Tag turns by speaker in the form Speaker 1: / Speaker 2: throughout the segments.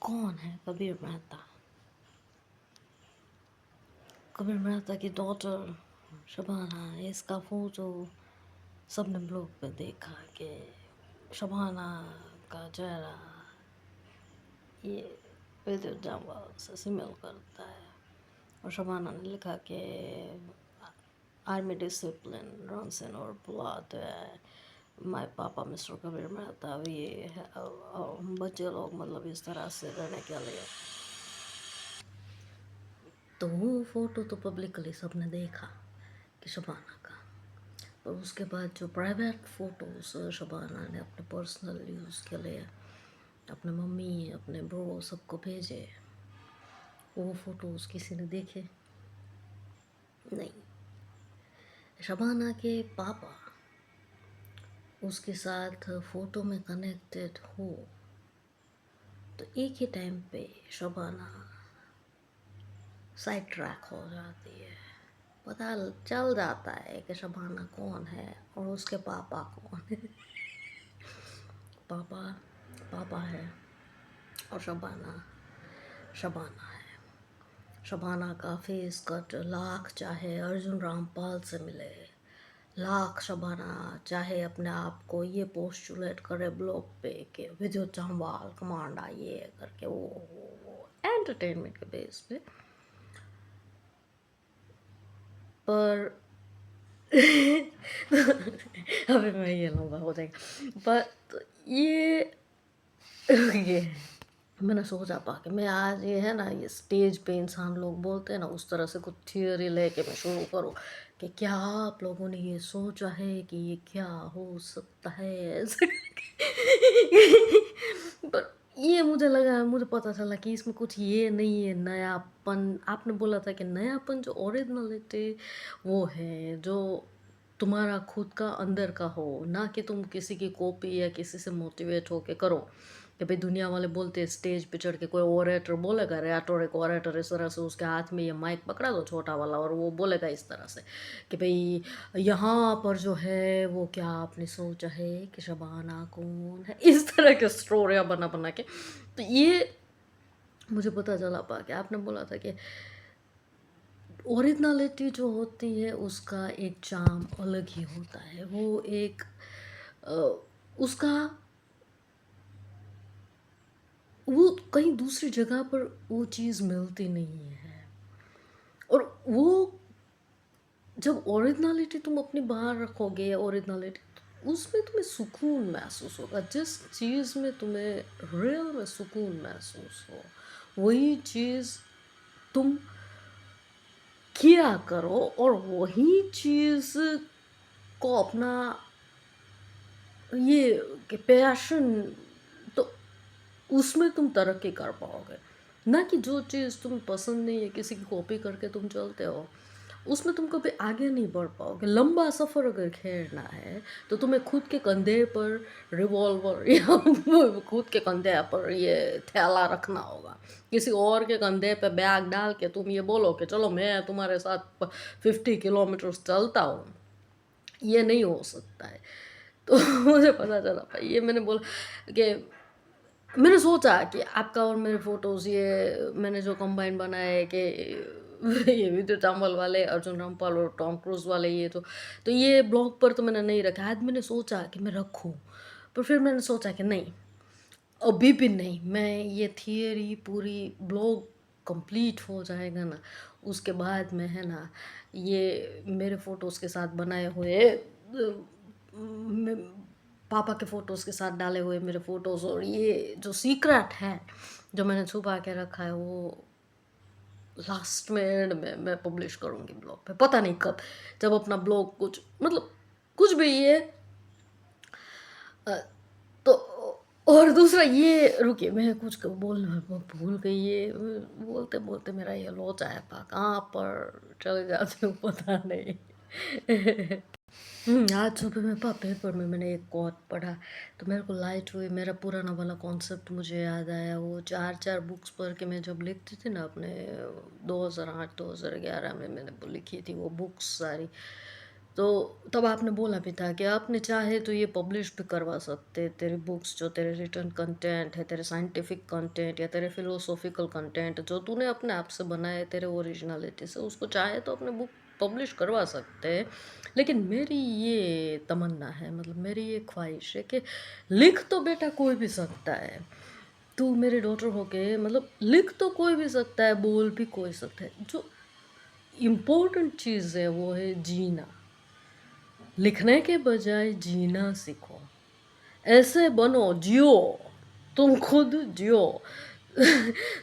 Speaker 1: कौन है कबीर मेहता? कबीर मेहता की डॉटर शबाना, इसका फोटो सबने ब्लॉग पे देखा कि शबाना का चेहरा ये विद्युत जामवाल से सिमिल करता है। और शबाना ने लिखा कि आर्मी डिसिप्लिन रन्स इन और ब्लड है। माय पापा मिस्टर कबीर मेहता ये है। और बच्चे लोग मतलब इस तरह से रहने के लिए, तो वो फ़ोटो तो पब्लिकली सबने देखा कि शबाना का। और उसके बाद जो प्राइवेट फ़ोटोज़ शबाना ने अपने पर्सनल यूज़ के लिए अपने मम्मी अपने ब्रो सबको भेजे, वो फ़ोटोज़ किसी ने देखे नहीं। शबाना के पापा उसके साथ फ़ोटो में कनेक्टेड हो तो एक ही टाइम पे शबाना साइड ट्रैक हो जाती है। पता चल जाता है कि शबाना कौन है और उसके पापा कौन है। पापा पापा है और शबाना शबाना है। शबाना का फेस कट लाख चाहे अर्जुन रामपाल से मिले, लाख शबाना चाहे अपने आप को ये पोस्टुलेट करे ब्लॉग पे कि विद्युत जामवाल कमांडा ये करके वो एंटरटेनमेंट के बेस पे, पर अभी मैं ये लंबा हो जाएगा। पर ये मैंने सोचा पा कि मैं आज ये है ना, ये स्टेज पे इंसान लोग बोलते हैं ना, उस तरह से कुछ थियोरी लेके मैं शुरू करूँ कि क्या आप लोगों ने ये सोचा है कि ये क्या हो सकता है ऐसे पर ये मुझे लगा, मुझे पता चला कि इसमें कुछ ये नहीं है नयापन। आपने बोला था कि नयापन जो ओरिजिनलिटी वो है जो तुम्हारा खुद का अंदर का हो, ना कि तुम किसी की कॉपी या किसी से मोटिवेट होके करो। कि भाई दुनिया वाले बोलते हैं स्टेज पे चढ़ के कोई ओरेटर बोलेगा, रेटोरिक ओरेटर इस तरह से उसके हाथ में ये माइक पकड़ा दो छोटा वाला और वो बोलेगा इस तरह से कि भाई यहाँ पर जो है वो क्या आपने सोचा है कि शबाना कौन है, इस तरह के स्टोरियाँ बना बना के। तो ये मुझे पता चला पा कि आपने बोला था कि ओरिजिनलिटी जो होती है उसका एक चार्म अलग ही होता है। वो एक उसका वो कहीं दूसरी जगह पर वो चीज़ मिलती नहीं है। और वो जब ओरिजिनलिटी तुम अपनी बाहर रखोगे, ओरिजिनलिटी उसमें तुम्हें सुकून महसूस होगा। जिस चीज़ में तुम्हें रियल में सुकून महसूस हो वही चीज़ तुम किया करो और वही चीज़ को अपना ये कि पैशन, तो उसमें तुम तरक्की कर पाओगे। ना कि जो चीज़ तुम्हें पसंद नहीं है किसी की कॉपी करके तुम चलते हो, उसमें तुम कभी आगे नहीं बढ़ पाओगे। लंबा सफ़र अगर खेलना है तो तुम्हें खुद के कंधे पर रिवॉल्वर या खुद के कंधे पर ये थैला रखना होगा। किसी और के कंधे पे बैग डाल के तुम ये बोलो कि चलो मैं तुम्हारे साथ 50 किलोमीटर चलता हूँ, ये नहीं हो सकता है। तो मुझे पता चला भाई, ये मैंने बोला कि मैंने सोचा कि आपका और मेरे फ़ोटोज़ ये मैंने जो कंबाइन बनाए कि ये विद्युत जामवाल वाले, अर्जुन रामपाल और टॉम क्रूज़ वाले, ये तो ये ब्लॉग पर तो मैंने नहीं रखा। आज मैंने सोचा कि मैं रखूँ, पर फिर मैंने सोचा कि नहीं, अभी भी नहीं। मैं ये थियरी पूरी ब्लॉग कंप्लीट हो जाएगा ना, उसके बाद में है ना ये मेरे फ़ोटोज़ के साथ बनाए हुए पापा के फ़ोटोज़ के साथ डाले हुए मेरे फ़ोटोज़ और ये जो सीक्रेट है जो मैंने छुपा के रखा है वो लास्ट में एंड में मैं पब्लिश करूँगी ब्लॉग पे। पता नहीं कब, जब अपना ब्लॉग कुछ मतलब कुछ भी ये तो। और दूसरा ये रुकिए, मैं कुछ बोलना भूल गई। ये बोलते बोलते मेरा ये लोचा है पा कहाँ पर चले जाती हूँ पता नहीं। आज सुबह में पेपर में मैंने एक कोट पढ़ा तो मेरे को लाइट हुई, मेरा पुराना वाला कॉन्सेप्ट मुझे याद आया। वो चार चार बुक्स पढ़ के मैं जब लिखती थी ना अपने 2008-2011 में मैंने वो लिखी थी वो बुक्स सारी। तो तब आपने बोला भी था कि आपने चाहे तो ये पब्लिश भी करवा सकते, तेरी बुक्स, जो तेरे रिटर्न कंटेंट है, तेरे साइंटिफिक कंटेंट या तेरे फिलोसॉफिकल कंटेंट जो तूने अपने आप से बनाए तेरे ओरिजिनलिटी से, उसको चाहे तो अपने बुक पब्लिश करवा सकते हैं। लेकिन मेरी ये तमन्ना है, मतलब मेरी ये ख्वाहिश है कि लिख तो बेटा कोई भी सकता है। तू मेरी डॉटर होके मतलब लिख तो कोई भी सकता है, बोल भी कोई सकता है। जो इम्पोर्टेंट चीज़ है वो है जीना। लिखने के बजाय जीना सीखो, ऐसे बनो, जियो, तुम खुद जियो।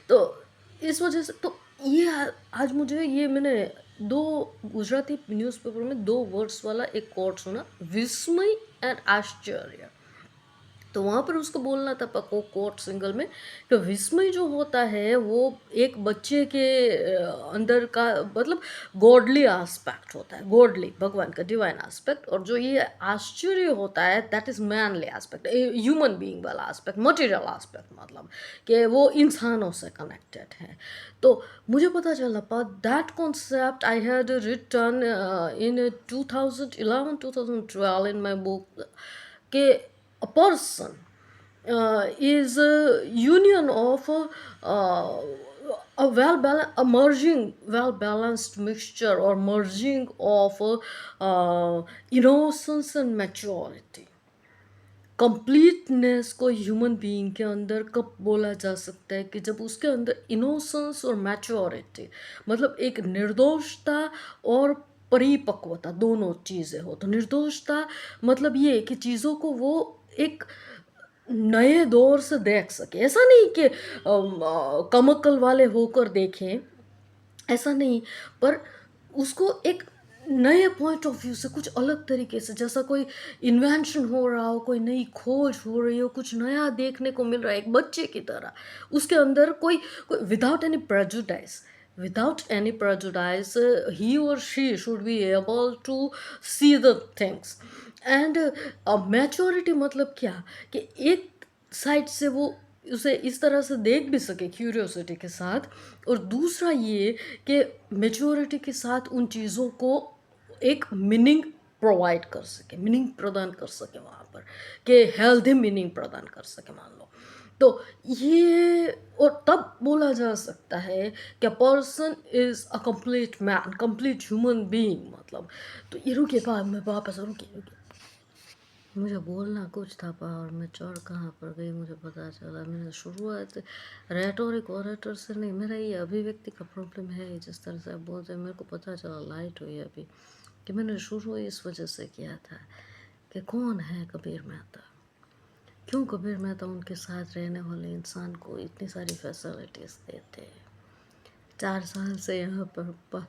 Speaker 1: तो इस वजह से तो ये आज मुझे ये मैंने दो गुजराती न्यूज़पेपर में दो वर्ड्स वाला एक कोट सुना, विस्मय एंड आश्चर्य। तो वहाँ पर उसको बोलना था पको कोट सिंगल में कि विस्मय जो होता है वो एक बच्चे के अंदर का मतलब गॉडली एस्पेक्ट होता है, गॉडली भगवान का डिवाइन एस्पेक्ट, और जो ये आश्चर्य होता है that is mainly aspect, human being वाला एस्पेक्ट, मटेरियल एस्पेक्ट, मतलब कि वो इंसानों से कनेक्टेड है। तो मुझे पता चला पर that concept I had written in 2011-2012 in my book कि a person is a union of a a merging well balanced mixture or merging of innocence and maturity। Completeness को ह्यूमन बीइंग के अंदर कब बोला जा सकता है कि जब उसके अंदर इनोसेंस और मैच्योरिटी, मतलब एक निर्दोषता और परिपक्वता दोनों चीज़ें हो। तो निर्दोषता मतलब ये कि चीज़ों को वो एक नए दौर से देख सके, ऐसा नहीं कि कमक्कल वाले होकर देखें, ऐसा नहीं, पर उसको एक नए पॉइंट ऑफ व्यू से कुछ अलग तरीके से, जैसा कोई इन्वेंशन हो रहा हो, कोई नई खोज हो रही हो, कुछ नया देखने को मिल रहा है एक बच्चे की तरह, उसके अंदर कोई कोई without any prejudice, he or she should be able to see the things। And maturity मतलब क्या कि एक साइड से वो उसे इस तरह से देख भी सके क्यूरियोसिटी के साथ, और दूसरा ये कि मेच्योरिटी के साथ उन चीज़ों को एक मीनिंग प्रोवाइड कर सके, मीनिंग प्रदान कर सके वहाँ पर, कि हेल्दी मीनिंग प्रदान कर सके मान लो। तो ये और तब बोला जा सकता है कि person is a complete man, complete human being, मतलब। तो ये रुके बाद मैं वापस रुके, मुझे बोलना कुछ था पर और मैं चढ़ कहाँ पर गई मुझे पता चला। मैंने शुरुआत रेटोरिक ऑरेटर से नहीं, मेरा ये अभिव्यक्ति का प्रॉब्लम है। जिस तरह से आप बोलते हैं मेरे को पता चला, लाइट हुई अभी, कि मैंने शुरू इस वजह से किया था कि कौन है कबीर मेहता, क्यों कबीर मेहता उनके साथ रहने वाले इंसान को इतनी सारी फैसिलिटीज़ देते हैं। 4 साल से यहाँ पर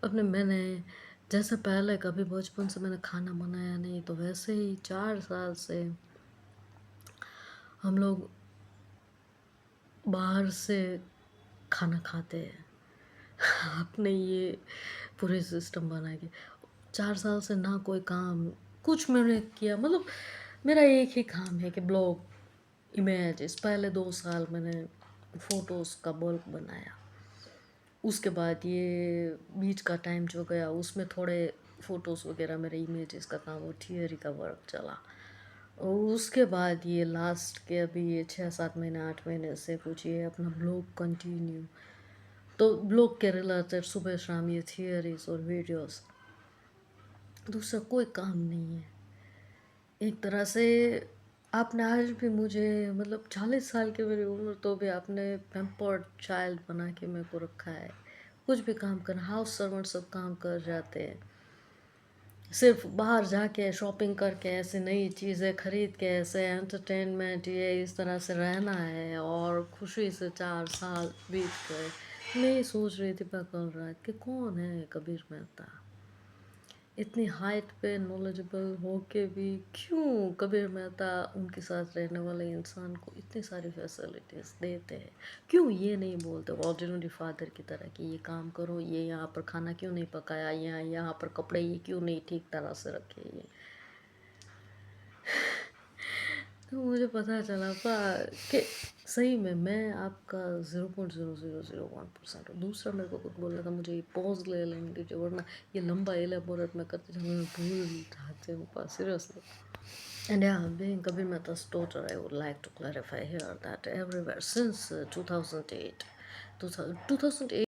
Speaker 1: अपने मैंने जैसे पहले कभी बचपन से मैंने खाना बनाया नहीं, तो वैसे ही 4 साल से हम लोग बाहर से खाना खाते हैं। आपने ये पूरे सिस्टम बना के 4 साल से ना कोई काम कुछ मैंने किया, मतलब मेरा एक ही काम है कि ब्लॉग इमेजेस। पहले 2 साल मैंने फ़ोटोज़ का बल्क बनाया, उसके बाद ये बीच का टाइम जो गया उसमें थोड़े फ़ोटोज़ वगैरह मेरे इमेजेस का काम और थियरी का वर्क चला, और उसके बाद ये लास्ट के अभी ये 6-7 महीने 8 महीने से कुछ ये अपना ब्लॉग कंटिन्यू। तो ब्लॉग के रिलेटेड सुबह शाम ये थियरीज और वीडियोस, दूसरा कोई काम नहीं है। एक तरह से आपने आज भी मुझे मतलब 40 साल की मेरी उम्र, तो भी आपने पैम्पर्ड चाइल्ड बना के मेरे को रखा है। कुछ भी काम करना, हाउस सर्वेंट सब काम कर जाते हैं, सिर्फ बाहर जाके शॉपिंग करके ऐसे नई चीज़ें खरीद के ऐसे एंटरटेनमेंट ये इस तरह से रहना है, और खुशी से 4 साल बीत गए। मैं ये सोच रही थी कल रात कि कौन है कबीर मेहता, इतनी हाइट पे नॉलेजेबल हो के भी क्यों कबीर मेहता उनके साथ रहने वाले इंसान को इतनी सारी फैसिलिटीज़ देते हैं। क्यों ये नहीं बोलते ऑर्डिनरी फादर की तरह कि ये काम करो, ये यहाँ पर खाना क्यों नहीं पकाया, यहाँ पर कपड़े ये क्यों नहीं ठीक तरह से रखे। ये तो मुझे पता चला कि सही में मैं आपका 0.0001% हूँ। दूसरा मेरे को कुछ बोल रहा था, मुझे ये पॉज ले लेने दीजिए वरना ये लंबा एलेबोरेट मैं करते जाऊँगी, मैं भूल जाती हूँ पर seriously. And yeah, being Kabir Mehta's daughter, I would like to clarify here that everywhere since 2008, 2008